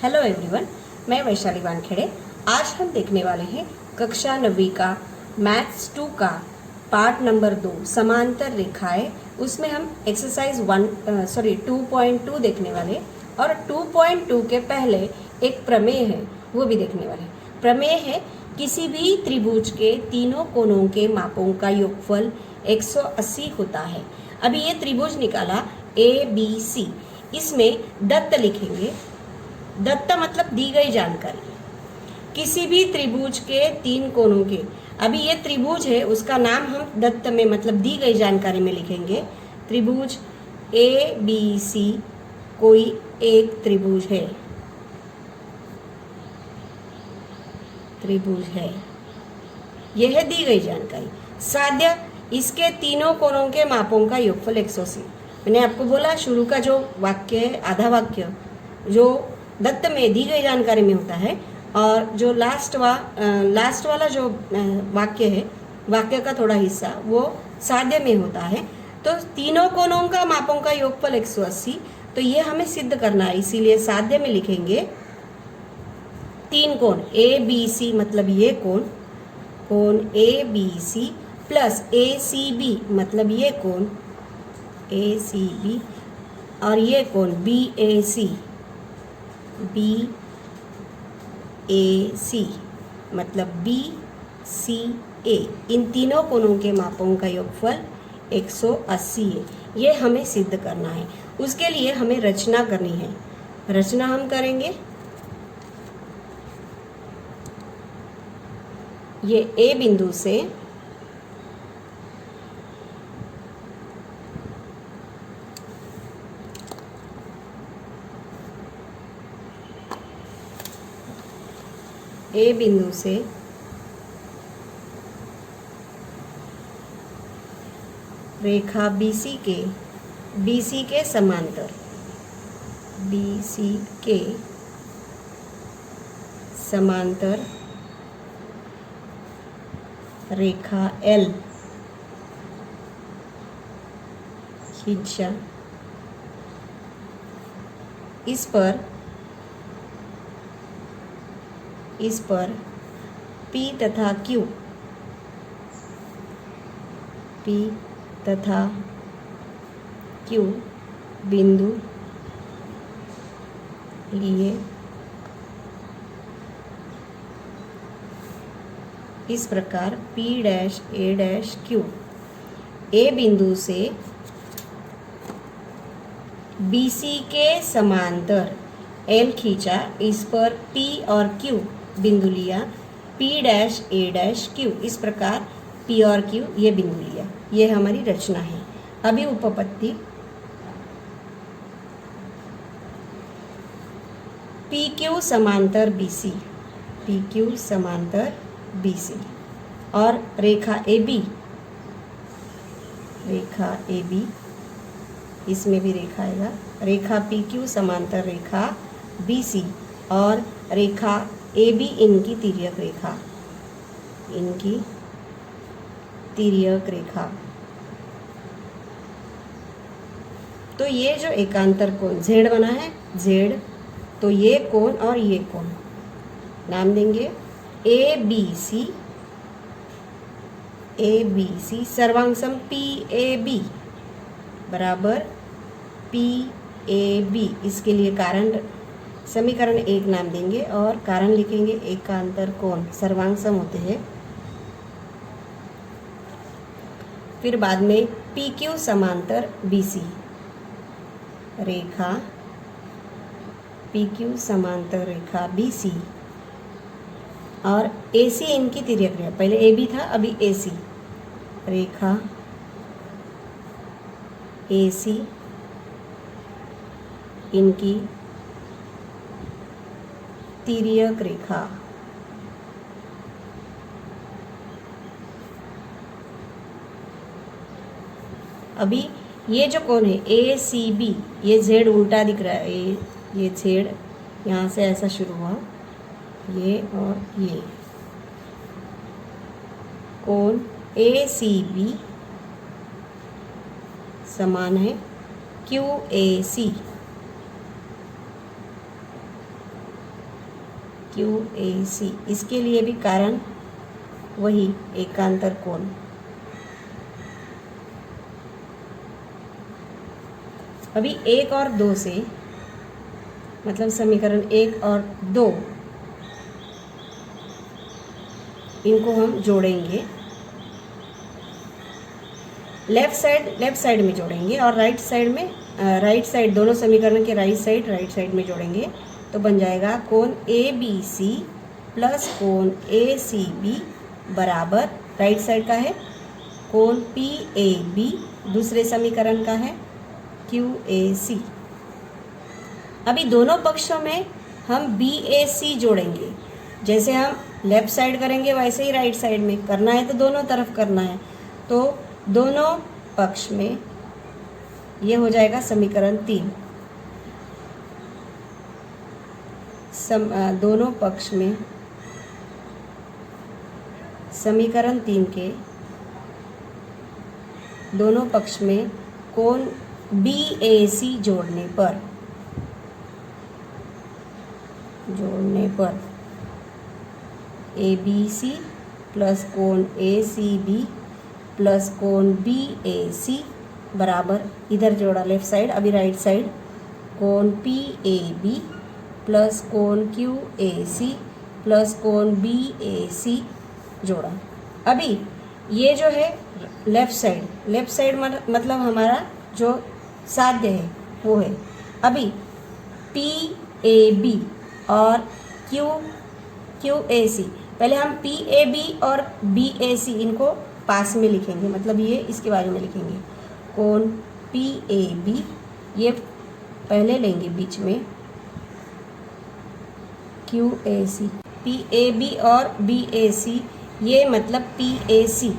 Hello everyone, मैं वैशाली वानखेड़े। आज हम देखने वाले हैं कक्षा 9वीं का मैथ्स 2 का पार्ट नंबर 2 समांतर रेखाएं। उसमें हम एक्सरसाइज 2.2 देखने वाले और 2.2 के पहले एक प्रमेय है वो भी देखने वाले। प्रमेय है किसी भी त्रिभुज के तीनों कोणों के मापों का योगफल 180 होता है। अभी ये त्रिभुज निकाला ABC, इसमें दत्त लिखेंगे। दत्त मतलब दी गई जानकारी। किसी भी त्रिभुज के तीन कोणों के, अभी ये त्रिभुज है उसका नाम हम दत्त में मतलब दी गई जानकारी में लिखेंगे। त्रिभुज ABC कोई एक त्रिभुज है, त्रिभुज है, यह है दी गई जानकारी। साध्य इसके तीनों कोणों के मापों का योगफल 180। मैंने आपको बोला शुरू का जो वाक्य है, आधा वाक्य जो दत्त में दी गई जानकारी में होता है, और जो लास्ट वाला जो वाक्य है, वाक्य का थोड़ा हिस्सा वो साध्य में होता है। तो तीनों कोणों का मापों का योगफल 180, तो ये हमें सिद्ध करना है, इसीलिए साध्य में लिखेंगे तीन कोण ABC मतलब ये कोण ABC प्लस ACB मतलब ये कोण ACB, और ये कोण BAC मतलब BCA। इन तीनों कोणों के मापों का योगफल 180 है। ये हमें सिद्ध करना है। उसके लिए हमें रचना करनी है। रचना हम करेंगे। ये A बिंदु से A बिंदु से रेखा BC के समांतर, BC के समांतर रेखा L खींचा। इस पर P तथा Q बिंदु लिए। इस प्रकार P', A बिंदु से BC के समांतर L खींचा। इस पर P और Q बिंदु लिया, P', इस प्रकार P और Q ये बिंदु लिया। ये हमारी रचना है। अभी उपपत्ति PQ समांतर BC और रेखा AB, इसमें भी रेखा आएगा। रेखा PQ समांतर रेखा BC और रेखा AB इनकी तिर्यक रेखा। तो ये जो एकांतर कोण Z बना है, Z, तो ये कोण और ये कोण नाम देंगे ABC सर्वांग सम PAB बराबर PAB। इसके लिए कारण समीकरण 1 नाम देंगे और कारण लिखेंगे एकांतर कोण सर्वांग सम होते हैं। फिर बाद में PQ समांतर BC, रेखा PQ समांतर रेखा BC और AC इनकी तिर्यक रेखा। पहले AB था, अभी AC, रेखा AC इनकी तिर्यक रेखा। अभी ये जो कोण है ACB, ये Z उल्टा दिख रहा है। ये Z यहाँ से ऐसा शुरू हुआ, ये और ये कोण ACB समान है QAC। QAC। इसके लिए भी कारण वही एकांतर कोण। अभी 1 और 2 से, मतलब समीकरण 1 और 2, इनको हम जोड़ेंगे। लेफ्ट साइड में जोड़ेंगे और राइट साइड दोनों समीकरण के राइट साइड में जोड़ेंगे। तो बन जाएगा कोण ABC प्लस कोण ACB बराबर, राइट साइड का है कोण PAB, दूसरे समीकरण का है QAC। अभी दोनों पक्षों में हम BAC जोड़ेंगे। जैसे हम लेफ्ट साइड करेंगे वैसे ही राइट साइड में करना है, तो दोनों तरफ करना है। तो दोनों पक्ष में ये हो जाएगा समीकरण 3। दोनों पक्ष में समीकरण 3 के दोनों पक्ष में कोण BAC जोड़ने पर ABC प्लस कोण ACB प्लस कोण BAC बराबर, इधर जोड़ा लेफ्ट साइड, अभी राइट साइड कोण PAB प्लस कोण QAC प्लस कोण BAC जोड़ा। अभी ये जो है लेफ्ट साइड मतलब हमारा जो साध्य है वो है। अभी PAB और QAC, पहले हम PAB और BAC इनको पास में लिखेंगे, मतलब ये इसके बारे में लिखेंगे। कोण PAB ये पहले लेंगे बीच में, QAC, PAB और BAC ये मतलब PAC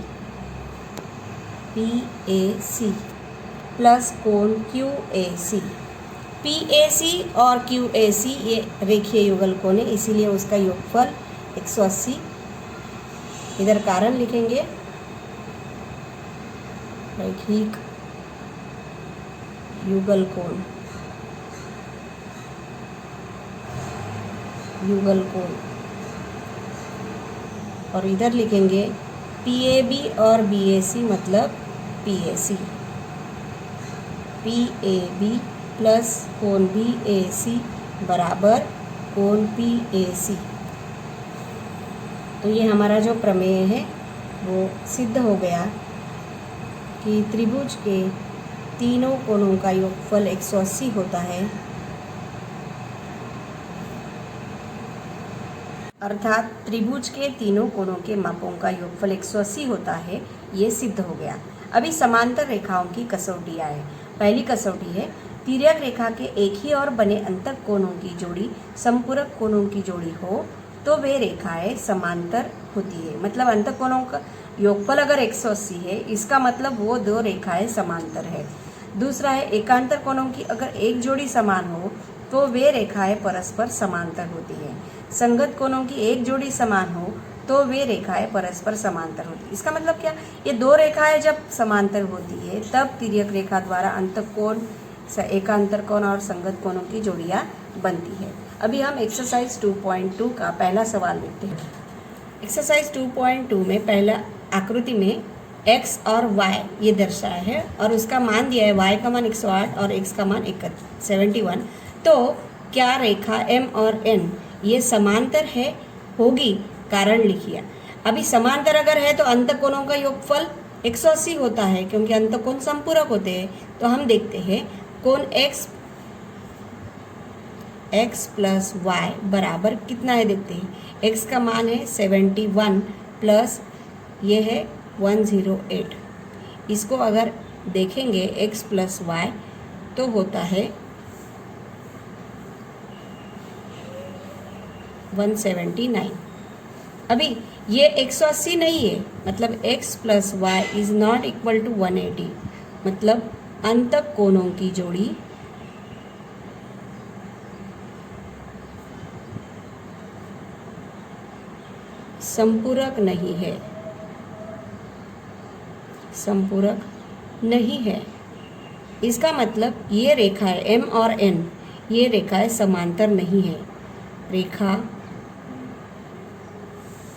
प्लस कोण QAC। PAC और QAC ये रेखीय युगल कोण है, इसीलिए उसका योगफल 180। इधर कारण लिखेंगे, रैखिक युगल कोण, और इधर लिखेंगे PAB और BAC मतलब PAC। PAB प्लस कोण BAC बराबर कोण PAC। तो ये हमारा जो प्रमेय है वो सिद्ध हो गया कि त्रिभुज के तीनों कोणों का योगफल 180 होता है, अर्थात त्रिभुज के तीनों कोणों के मापों का योगफल 180 होता है। ये सिद्ध हो गया। अभी समांतर रेखाओं की कसौटियाँ है। पहली कसौटी है, तिर्यक रेखा के एक ही और बने अंतक कोणों की जोड़ी संपूरक कोणों की जोड़ी हो तो वे रेखाएं समांतर होती है। मतलब अंतक कोणों का योगफल अगर 180 है, इसका मतलब वो दो रेखाएं समांतर है। दूसरा है, एकांतर कोणों की अगर एक जोड़ी समान हो तो वे रेखाएं परस्पर समांतर होती है। संगत कोणों की एक जोड़ी समान हो तो वे रेखाएं परस्पर समांतर होती है। इसका मतलब क्या, ये दो रेखाएं जब समांतर होती है तब तिर्यक रेखा द्वारा अंतक कोण, एकांतर कोण और संगत कोणों की जोड़ियाँ बनती है। अभी हम एक्सरसाइज 2.2 का पहला सवाल देखते हैं। एक्सरसाइज 2.2 में पहला आकृति में x और y ये दर्शाया है और उसका मान दिया है, y का मान 108 और x का मान 71। तो क्या रेखा m और n ये समांतर है होगी, कारण लिखिए। अभी समांतर अगर है तो अंतक कोणों का योगफल 180 होता है, क्योंकि अंतक कोण संपूरक होते हैं। तो हम देखते हैं कोण x प्लस y बराबर कितना है, देखते हैं। x का मान है 71 प्लस ये है 108। इसको अगर देखेंगे x प्लस y तो होता है 179। अभी ये 180 नहीं है, मतलब x plus y is not equal to 180। मतलब अंतक कोणों की जोड़ी संपूरक नहीं है, इसका मतलब ये रेखाएं m और n ये रेखाएं समांतर नहीं है। रेखा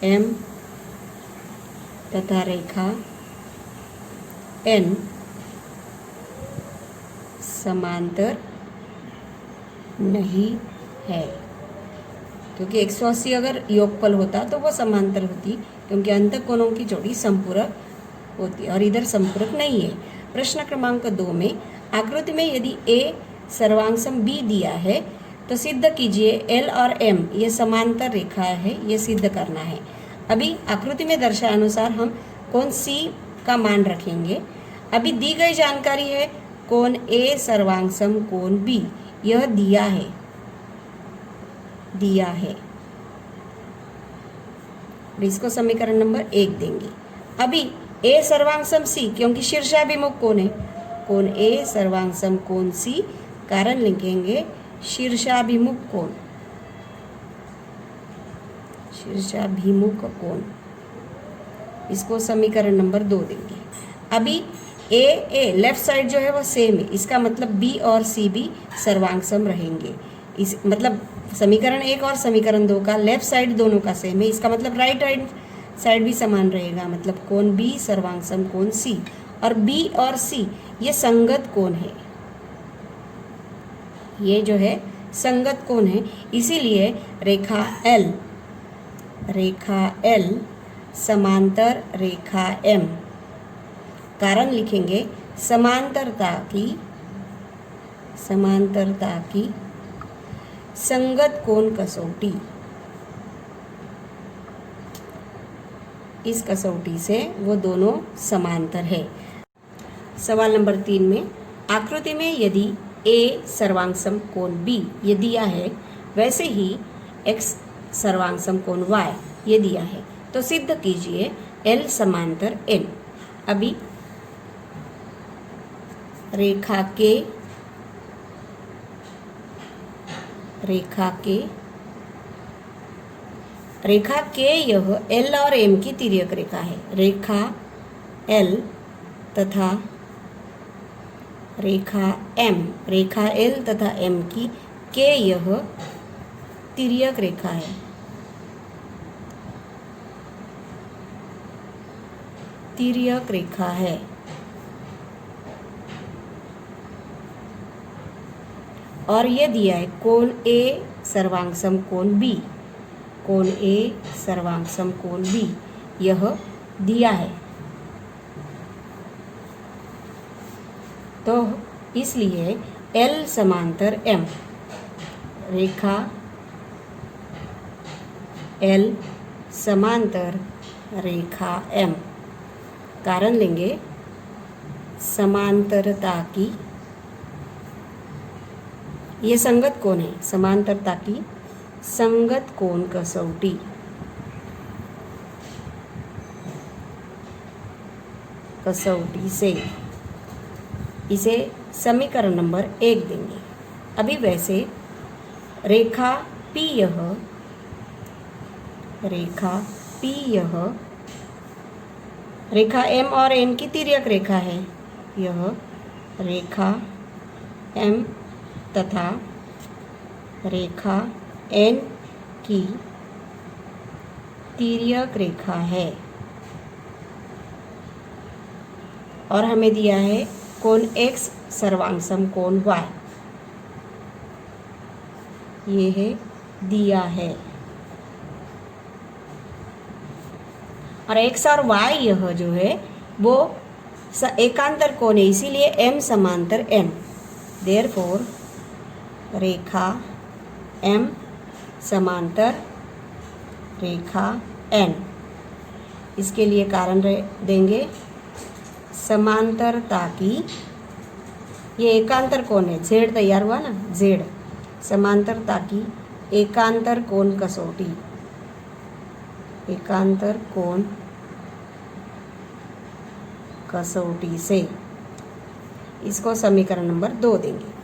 एम तथा रेखा एन समांतर नहीं है, क्योंकि 180 अगर योगफल होता तो वो समांतर होती, क्योंकि अंतःकोणों की जोड़ी संपूरक होती है और इधर संपूरक नहीं है। प्रश्न क्रमांक 2 में आकृति में यदि ए सर्वांगसम बी दिया है तो सिद्ध कीजिए एल और एम ये समांतर रेखा है, ये सिद्ध करना है। अभी आकृति में दर्शाए अनुसार हम कोण सी का मान रखेंगे। अभी दी गई जानकारी है कोण ए सर्वांगसम कोण बी, यह दिया है। इसको समीकरण नंबर 1 देंगे। अभी ए सर्वांगसम सी, क्योंकि शीर्षाभिमुख कोण है, कोण ए सर्वांगसम कोण सी, कारण लिखेंगे शीर्षाभिमुख कोण, शीर्षाभिमुख कोण। इसको समीकरण नंबर 2 देंगे। अभी ए लेफ्ट साइड जो है वो सेम है, इसका मतलब बी और सी भी सर्वांगसम रहेंगे। इस मतलब समीकरण 1 और समीकरण 2 का लेफ्ट साइड दोनों का सेम है, इसका मतलब राइट साइड भी समान रहेगा। मतलब कोण बी सर्वांगसम कोण सी, और बी और सी ये संगत कोण है, ये जो है संगत कोण है। इसीलिए रेखा एल समांतर रेखा एम, कारण लिखेंगे समांतरता की संगत कोण कसौटी। इस कसौटी से वो दोनों समांतर है। सवाल नंबर 3 में आकृति में यदि ए सर्वांगसम कोण बी ये दिया है, वैसे ही एक्स सर्वांगसम कोण वाई ये दिया है, तो सिद्ध कीजिए एल समांतर एन। अभी रेखा के यह एल और एम की तिर्यक रेखा है। रेखा एल तथा रेखा एल तथा एम की के यह तिर्यक रेखा है। तिर्यक रेखा है और ये दिया है कोण ए सर्वांगसम कोण बी, कोण ए सर्वांगसम कोण बी यह दिया है। तो इसलिए एल समांतर एम, रेखा एल समांतर रेखा एम, कारण लेंगे समांतरता की, ये संगत कोण है, समांतरता की संगत कोण कसौटी। से इसे समीकरण नंबर 1 देंगे। अभी वैसे रेखा पी यह रेखा एम और एन की तिर्यक रेखा है। यह रेखा एम तथा रेखा एन की तिर्यक रेखा है और हमें दिया है कोण एक्स सर्वांगसम कोण वाई, ये है दिया है। और एक्स और वाई यह जो है वो एकांतर कोण है, इसीलिए एम समांतर एन। देयरफॉर रेखा एम समांतर रेखा एन, इसके लिए कारण देंगे समांतरता की, ये एकांतर कोण है, जेड तैयार हुआ ना, जेड समांतरता की एकांतर कोण कसौटी, एकांतर कोण कसौटी से। इसको समीकरण नंबर 2 देंगे।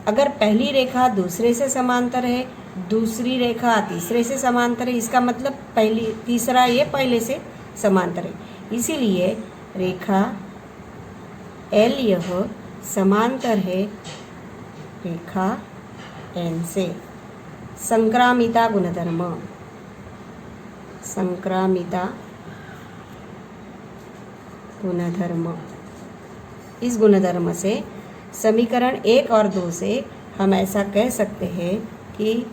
अगर पहली रेखा दूसरे से समांतर है, दूसरी रेखा तीसरे से समांतर है, इसका मतलब तीसरा ये पहले से समांतर है, इसीलिए रेखा एल यह समांतर है रेखा एन से। संक्रामिता गुणधर्म, संक्रामिता गुणधर्म। इस गुणधर्म से समीकरण 1 और 2 से हम ऐसा कह सकते हैं कि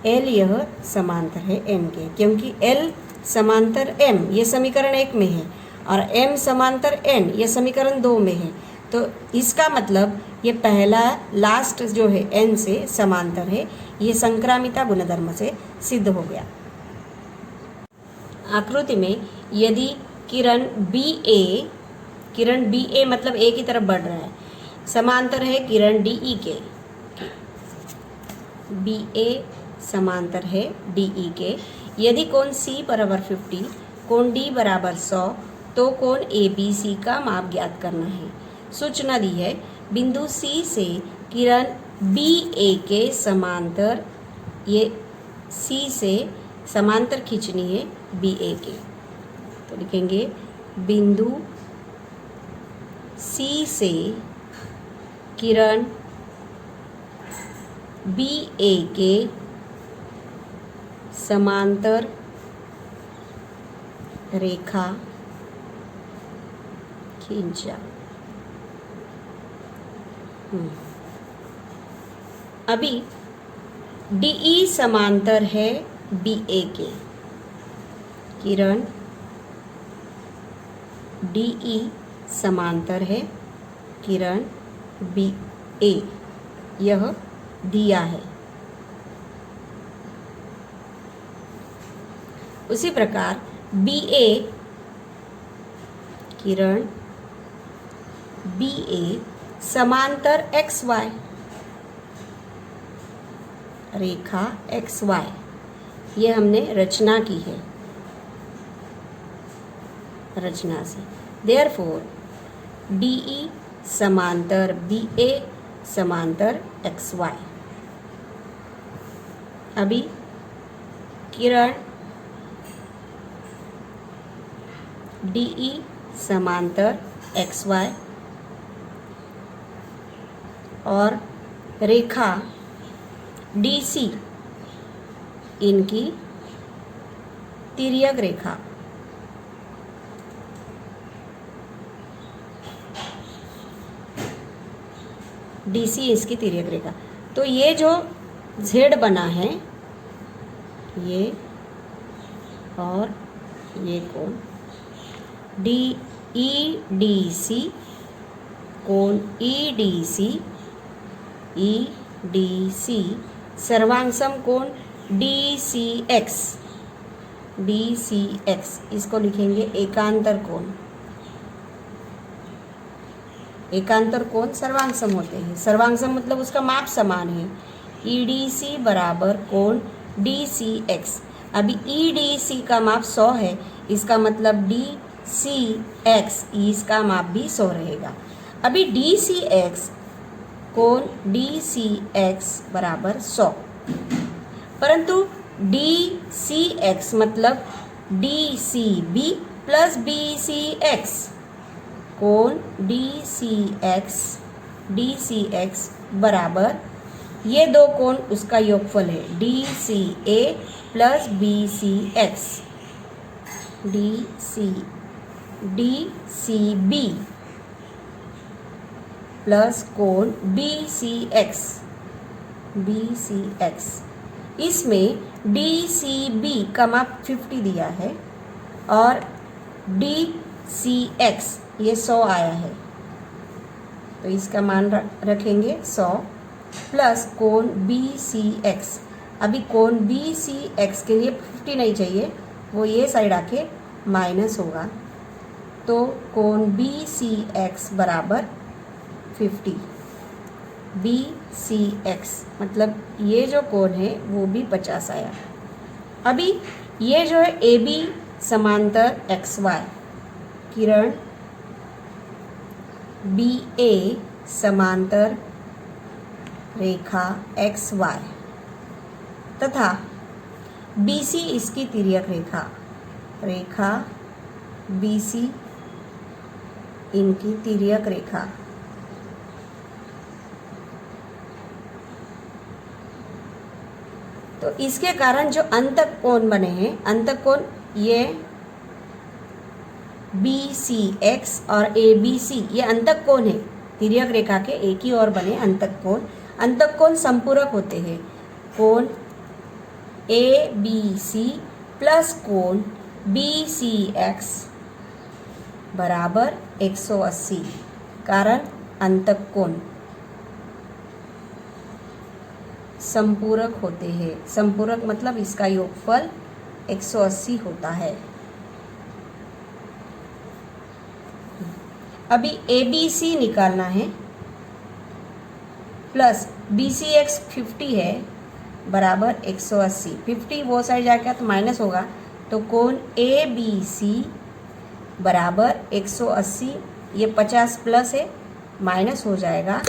L यह समांतर है M के, क्योंकि L समांतर M ये समीकरण 1 में है और M समांतर N ये समीकरण 2 में है। तो इसका मतलब ये पहला लास्ट जो है N से समांतर है, ये संक्रामिता गुणधर्म से सिद्ध हो गया। आकृति में यदि किरण BA मतलब A की तरफ बढ़ रहा है, समांतर है किरण DE के, BA समांतर है DE के, यदि कोण C बराबर 50, कोण D बराबर 100, तो कोण ABC का माप ज्ञात करना है। सूचना दी है बिंदु C से किरण BA के समांतर, ये C से समांतर खींचनी है BA के, तो लिखेंगे बिंदु C से किरण BA के समांतर रेखा खींचा। अभी DE समांतर है BA के, किरण DE समांतर है किरण BA, यह दिया है। उसी प्रकार BA, किरण BA समांतर XY, रेखा XY, ये हमने रचना की है, रचना से। देयरफॉर DE समांतर BA समांतर XY। अभी किरण DE समांतर XY और रेखा DC इनकी तिर्यक रेखा, DC इसकी तिर्यक रेखा। तो ये जो Z बना है, ये और ये कोण EDC, कोण EDC सर्वांगसम कोण DCX, इसको लिखेंगे एकांतर कोण। एकांतर कोण सर्वांगसम होते हैं, सर्वांगसम मतलब उसका माप समान है। EDC बराबर कोण DCX। अभी EDC का माप 100 है, इसका मतलब DCX इसका माप भी 100 रहेगा। अभी DCX, कोण DCX बराबर 100, परंतु DCX मतलब DCB प्लस BCX, कोण DCX बराबर ये दो कोण उसका योगफल है, DCA plus BCX, DCB plus कोण BCX। इसमें DCB का माप 50 दिया है और DCX ये 100 आया है, तो इसका मान रखेंगे 100 प्लस कोण BCX। अभी कोण BCX के लिए 50 नहीं चाहिए, वो ये साइड आके माइनस होगा, तो कोण BCX बराबर 50। BCX मतलब ये जो कोण है वो भी 50 आया। अभी ये जो है AB समांतर XY, किरण BA समांतर रेखा XY तथा BC इसकी तिर्यक रेखा, रेखा BC इनकी तिर्यक रेखा। तो इसके कारण जो अंतक कोण बने हैं, अंतक कोण ये BCX और ABC ये अंतक कोण है। तिर्यक रेखा के एक ही ओर बने अंतक कोण। अंतक कोण संपूरक होते हैं। कोण ABC प्लस कोण BCX बराबर 180। कारण अंतक कोण संपूरक होते हैं। संपूरक मतलब इसका योगफल 180 होता है। अभी ABC निकालना है, प्लस BCX 50 है बराबर 180। 50 वो साइड जाकर तो माइनस होगा, तो कोण ABC बराबर 180, ये 50 प्लस है माइनस हो जाएगा,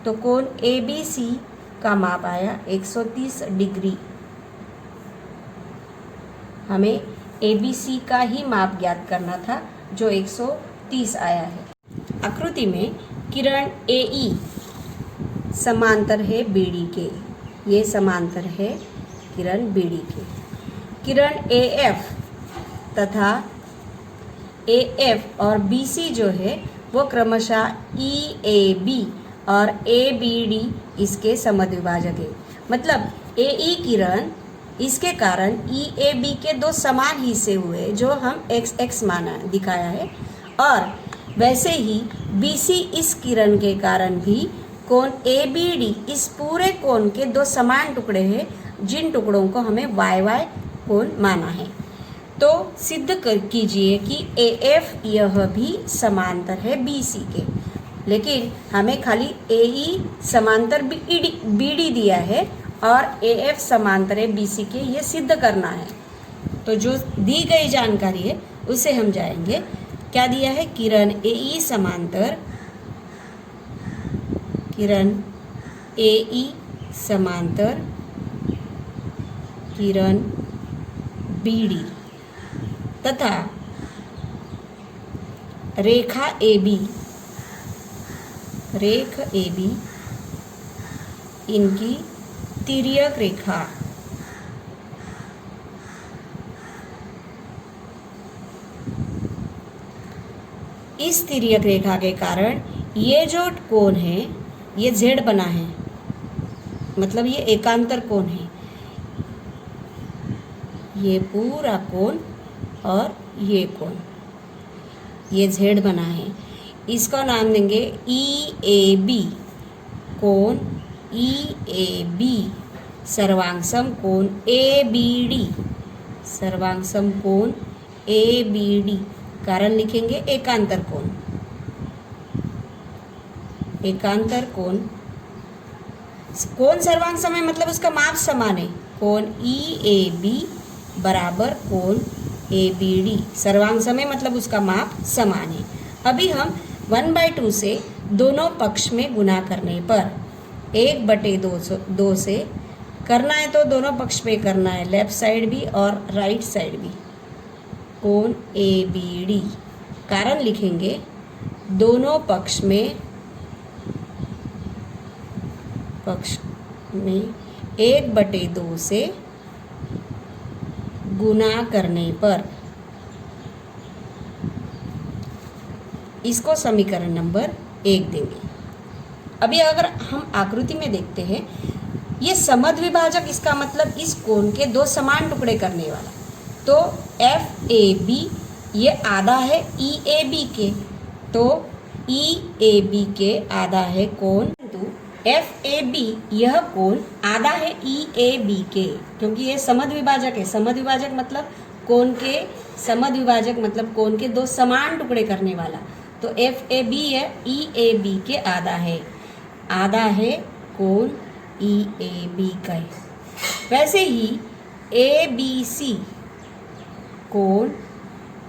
तो कोण ABC का माप आया 130 डिग्री। हमें ABC का ही माप ज्ञात करना था जो 130 आया है। आकृति में किरण AE समांतर है BD के, ये समांतर है किरण BD के। किरण AF तथा AF और BC जो है वो क्रमशः EAB और ABD इसके समद्विभाजक है। मतलब AE किरण इसके कारण EAB के दो समान हिस्से हुए जो हम XX माना दिखाया है, और वैसे ही BC इस किरण के कारण भी कोण ABD इस पूरे कोण के दो समान टुकड़े हैं, जिन टुकड़ों को हमें YY कोण माना है। तो सिद्ध कीजिए कि AF यह भी समांतर है BC के, लेकिन हमें खाली AE समांतर BD दिया है और AF समांतर है BC के, ये सिद्ध करना है। तो जो दी गई जानकारी है उसे हम जाएंगे। क्या दिया है? किरण AE समांतर, किरण AE समांतर किरण BD तथा रेखा AB, रेख AB इनकी तिर्यक रेखा इस तिर्यक रेखा के कारण ये जो कोण है ये Z बना है, मतलब ये एकांतर कोण है, ये पूरा कोण और ये कोण, ये Z बना है। इसका नाम देंगे EAB, कोण EAB सर्वांगसम कोण ABD, सर्वांगसम कोण ABD, कारण लिखेंगे एकांतर कोण। एकांतर कोण, कोण सर्वांगसम है मतलब उसका माप समान है। कोण EAB बराबर कोण ABD, सर्वांगसम है मतलब उसका माप समान है। अभी हम 1/2 से दोनों पक्ष में गुना करने पर 1/2 से करना है, तो दोनों पक्ष पे करना है, लेफ्ट साइड भी और राइट साइड भी। कोण ABD, कारण लिखेंगे दोनों पक्ष में 1/2 से गुना करने पर, इसको समीकरण नंबर 1 देंगे। अभी अगर हम आकृति में देखते हैं, ये समद्विभाजक, इसका मतलब इस कोण के दो समान टुकड़े करने वाला, तो FAB ये आधा है EAB के, तो EAB के आधा है कोण, तो FAB यह कोण आधा है EAB के, क्योंकि ये समद्विभाजक है। समद्विभाजक मतलब कोण के समद्विभाजक मतलब कोण के दो समान टुकड़े करने वाला, तो FAB है EAB के आधा है कोण EAB का। वैसे ही ABC, कोण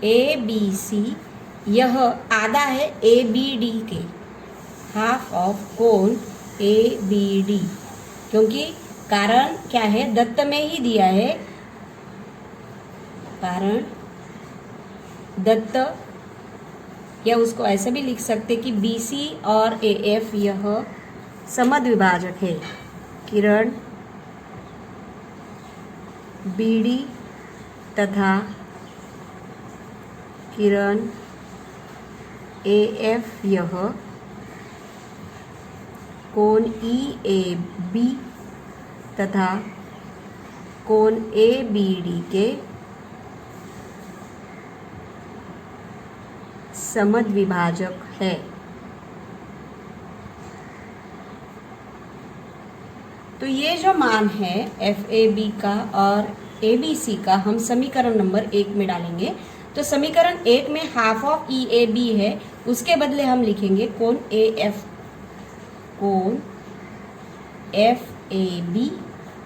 ABC यह आधा है ABD के, हाफ ऑफ कोण ABD, क्योंकि कारण क्या है, दत्त में ही दिया है, कारण दत्त, या उसको ऐसे भी लिख सकते कि BC और AF यह समद्विभाजक है। किरण BD तथा किरण AF यह कोण EAB तथा कोण ABD के समद्विभाजक है। तो ये जो मान है FAB का और ABC का हम समीकरण नंबर 1 में डालेंगे। तो समीकरण 1 में हाफ ऑफ EAB है, उसके बदले हम लिखेंगे कोण AF, कोण FAB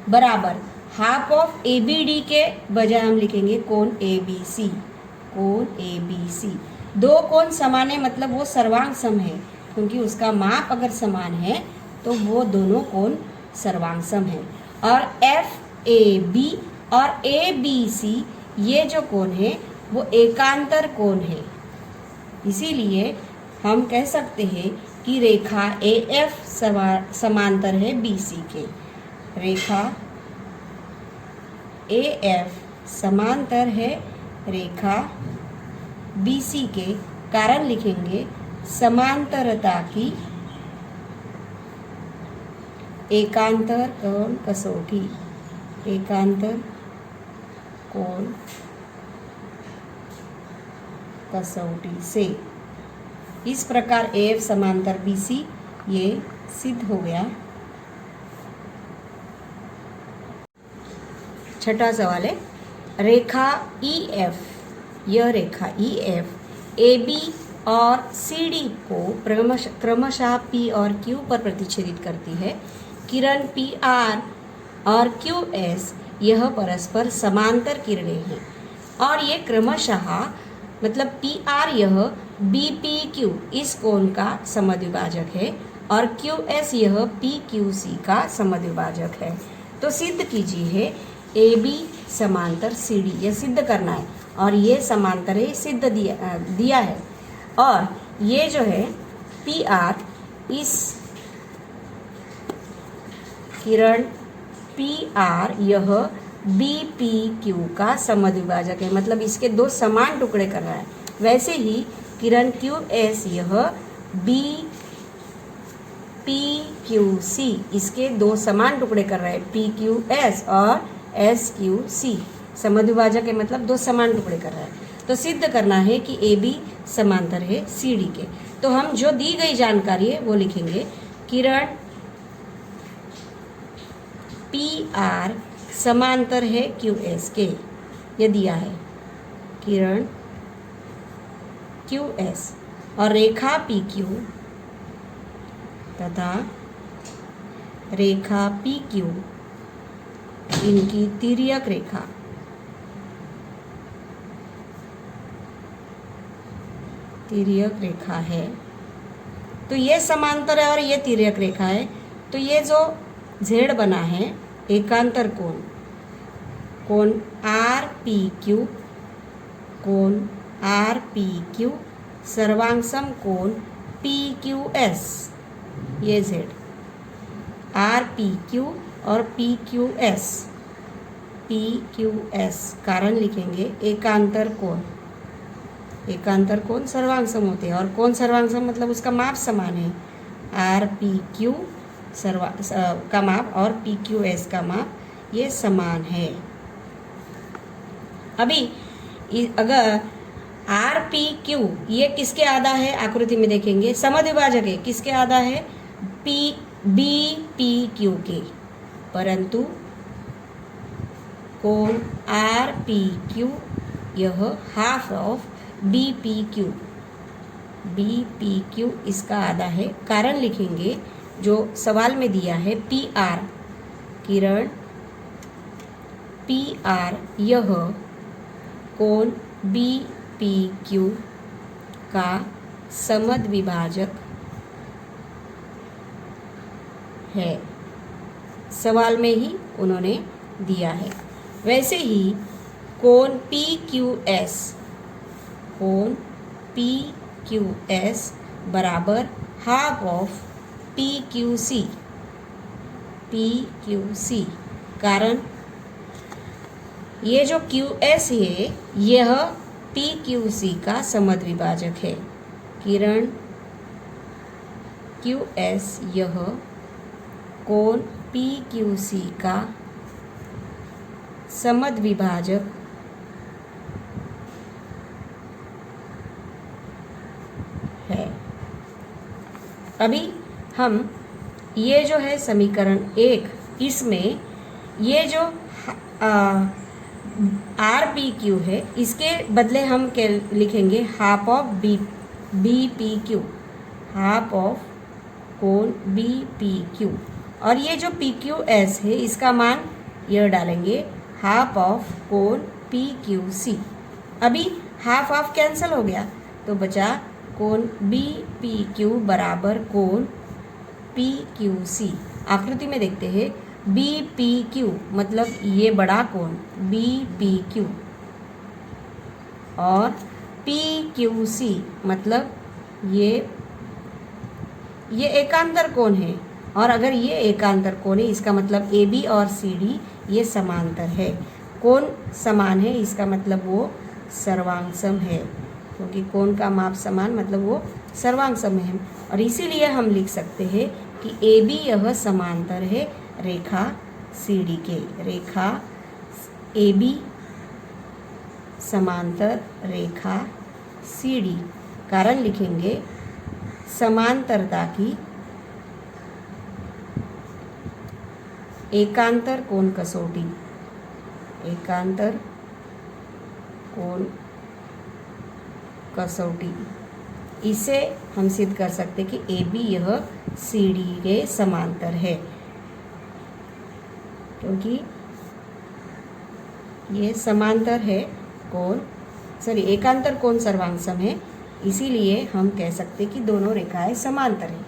बराबर हाफ ऑफ ABD के बजाय हम लिखेंगे कोण ABC, कोण ABC। दो कोण समान है मतलब वो सर्वांग सम है, क्योंकि उसका माप अगर समान है तो वो दोनों कोण सर्वांग सम है। और FAB और ABC ये जो कोण है वो एकांतर कोण है, इसीलिए हम कह सकते हैं कि रेखा AF समांतर है BC के। रेखा AF समांतर है रेखा BC के, कारण लिखेंगे समांतरता की एकांतर कोण कसौटी, एकांतर कोण कसौटी से। इस प्रकार AF समांतर BC ये सिद्ध हो गया। छठा सवाल है, रेखा EF, यह रेखा EF AB और CD को क्रमशः P और Q पर प्रतिच्छेदित करती है। किरण PR और QS यह परस्पर समांतर किरणें हैं और ये क्रमशः मतलब PR यह BPQ इस कोण का समद्विभाजक है और QS यह PQC का समद्विभाजक है। तो सिद्ध कीजिए AB समांतर CD, यह सिद्ध करना है और ये समांतर है, सिद्ध दिया है। और ये जो है PR इस किरण PR यह BPQ का समद्विभाजक है, मतलब इसके दो समान टुकड़े कर रहा है। वैसे ही किरण QS यह BPQC इसके दो समान टुकड़े कर रहा है, PQS और SQC समद्विभाजक है, मतलब दो समान टुकड़े कर रहा है। तो सिद्ध करना है कि AB समांतर है CD के। तो हम जो दी गई जानकारी है वो लिखेंगे। किरण PR समांतर है QS के, ये दिया है किरण QS, और रेखा PQ तथा रेखा PQ इनकी तिर्यक रेखा, तिर्यक रेखा है। तो ये समांतर है और ये तिर्यक रेखा है। तो ये जो Z बना है एकांतर कोण, कोण RPQ, कोण RPQ सर्वांग सम कोण PQS, ये Z RPQ और PQS, PQS कारण लिखेंगे एकांतर कोण। एकांतर कोण सर्वांग सम होते हैं और कोण सर्वांग सम मतलब उसका माप समान है। RPQ का माप और PQS का माप ये समान है। अभी अगर RPQ ये किसके आधा है, आकृति में देखेंगे समद्विभाजक है, किसके आधा है, BPQ के, परंतु कोण RPQ यह हाफ ऑफ BPQ इसका आधा है। कारण लिखेंगे जो सवाल में दिया है PR, किरण PR यह कोण BPQ का समद्विभाजक है, सवाल में ही उन्होंने दिया है। वैसे ही कोण PQS, कोण PQS बराबर हाफ ऑफ PQC, कारण ये जो QS है यह PQC का समद्विभाजक है। किरण QS यह कोण PQC का समद्विभाजक है। अभी हम ये जो है समीकरण 1, इसमें ये जो RPQ है इसके बदले हम क्या लिखेंगे, half of BPQ, half of कोण BPQ। और ये जो PQS है इसका मान यह डालेंगे हाफ ऑफ कोण PQC। अभी हाफ ऑफ कैंसिल हो गया तो बचा कोण BPQ बराबर कोण PQC। आकृति में देखते हैं BPQ मतलब ये बड़ा कोण BPQ और PQC मतलब ये एकांतर कोण है। और अगर ये एकांतर कोण है इसका मतलब AB और CD ये समांतर है। कोण समान है इसका मतलब वो सर्वांगसम है, क्योंकि कोण का माप समान मतलब वो सर्वांगसम है। और इसीलिए हम लिख सकते हैं कि AB यह समांतर है रेखा CD के। रेखा AB समांतर रेखा CD। कारण लिखेंगे समांतरता की एकांतर कोण कसौटी, एकांतर कोण कसौटी। इसे हम सिद्ध कर सकते कि AB यह CD के समांतर है, क्योंकि ये समांतर है कोण, एकांतर कोण सर्वांगसम है, इसीलिए हम कह सकते कि दोनों रेखाएं समांतर हैं।